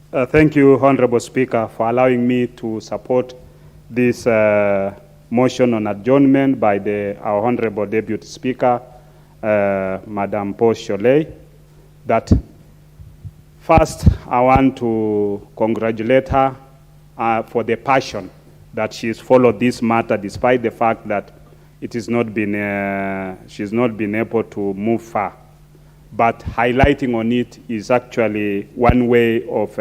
Thank you, Honorable Speaker, for allowing me to support this motion on adjournment by our Honorable Deputy Speaker, Madam Post-Cholet. That first, I want to congratulate her for the passion that she's followed this matter, despite the fact that it is not been, she's not been able to move far. But highlighting on it is actually one way of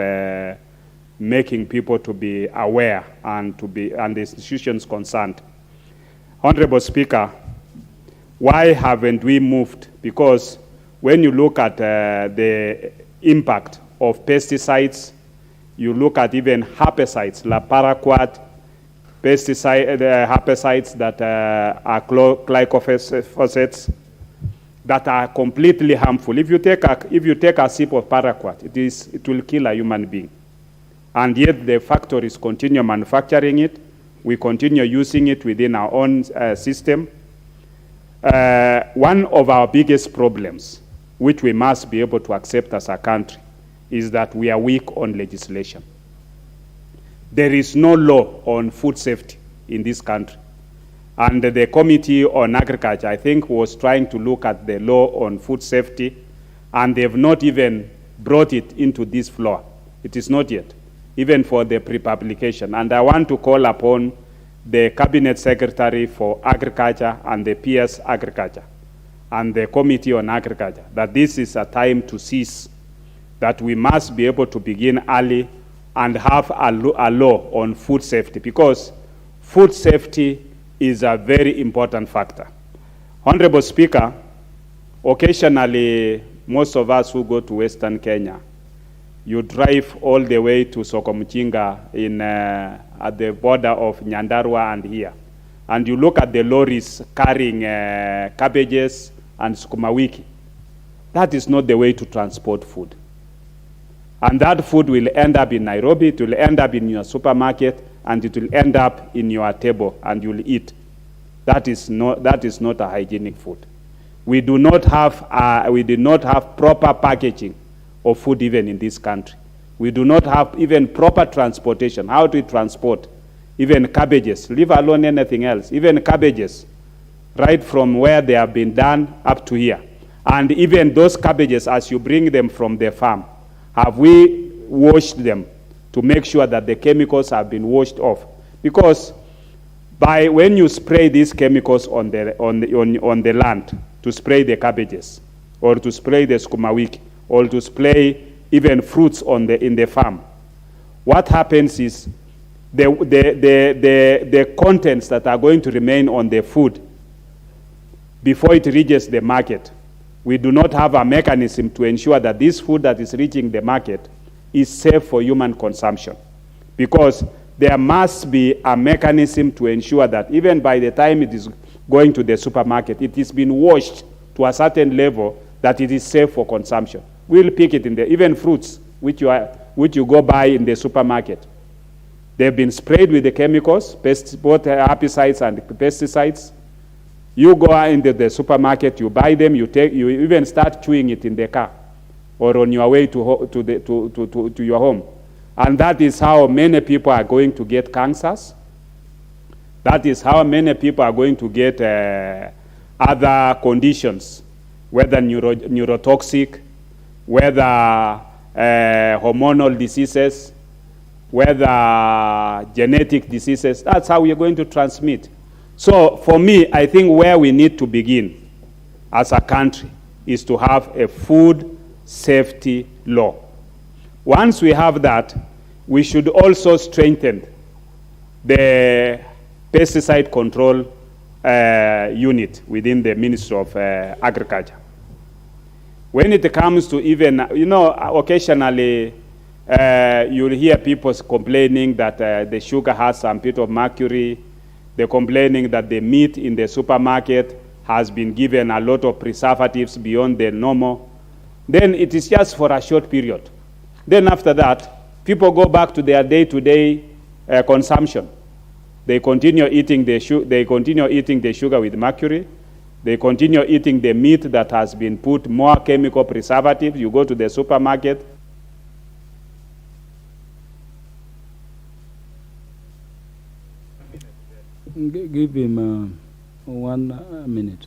making people to be aware and the institutions concerned. Honorable Speaker, why haven't we moved? Because when you look at the impact of pesticides, you look at even herbicides, like paraquat, herbicides that are glyphosate, that are completely harmful. If you take a sip of paraquat, it will kill a human being. And yet the factories continue manufacturing it. We continue using it within our own system. One of our biggest problems, which we must be able to accept as a country, is that we are weak on legislation. There is no law on food safety in this country. And the Committee on Agriculture, I think, was trying to look at the law on food safety, and they've not even brought it into this floor. It is not yet, even for the pre-publication. And I want to call upon the Cabinet Secretary for Agriculture and the PS Agriculture and the Committee on Agriculture that this is a time to cease, that we must be able to begin early and have a law on food safety, because food safety is a very important factor. Honorable Speaker, occasionally, most of us who go to Western Kenya, you drive all the way to Sokomchinga at the border of Nyandarua and here, and you look at the lorries carrying cabbages and sukuma wiki. That is not the way to transport food. And that food will end up in Nairobi, it will end up in your supermarket, and it will end up in your table, and you'll eat. That is not a hygienic food. We do not have proper packaging of food even in this country. We do not have even proper transportation. How do we transport even cabbages? Leave alone anything else. Even cabbages, right from where they have been done up to here. And even those cabbages, as you bring them from the farm, have we washed them to make sure that the chemicals have been washed off? Because when you spray these chemicals on the land, to spray the cabbages, or to spray the sukuma wiki, or to spray even fruits in the farm, what happens is the contents that are going to remain on the food before it reaches the market, we do not have a mechanism to ensure that this food that is reaching the market is safe for human consumption. Because there must be a mechanism to ensure that even by the time it is going to the supermarket, it is been washed to a certain level that it is safe for consumption. We'll pick it in even fruits which you go buy in the supermarket. They've been sprayed with the chemicals, both herbicides and pesticides. You go into the supermarket, you buy them, you even start chewing it in the car or on your way to your home. And that is how many people are going to get cancers. That is how many people are going to get other conditions, whether neurotoxic, whether hormonal diseases, whether genetic diseases. That's how we are going to transmit. So for me, I think where we need to begin as a country is to have a food safety law. Once we have that, we should also strengthen the pesticide control unit within the Ministry of Agriculture. When it comes to even, occasionally you'll hear people complaining that the sugar has some bit of mercury. They're complaining that the meat in the supermarket has been given a lot of preservatives beyond the normal. Then it is just for a short period. Then after that, people go back to their day-to-day consumption. They continue eating the sugar with mercury. They continue eating the meat that has been put more chemical preservatives. You go to the supermarket, Give him 1 minute.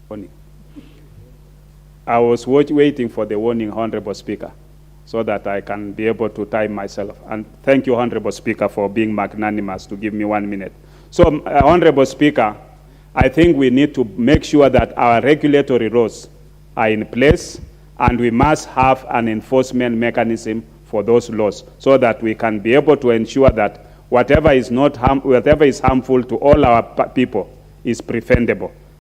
Warning. I was waiting for the warning, Honorable Speaker, so that I can be able to time myself. And thank you, Honorable Speaker, for being magnanimous to give me 1 minute. So, Honorable Speaker, I think we need to make sure that our regulatory laws are in place, and we must have an enforcement mechanism for those laws so that we can be able to ensure that whatever is harmful to all our people is preventable.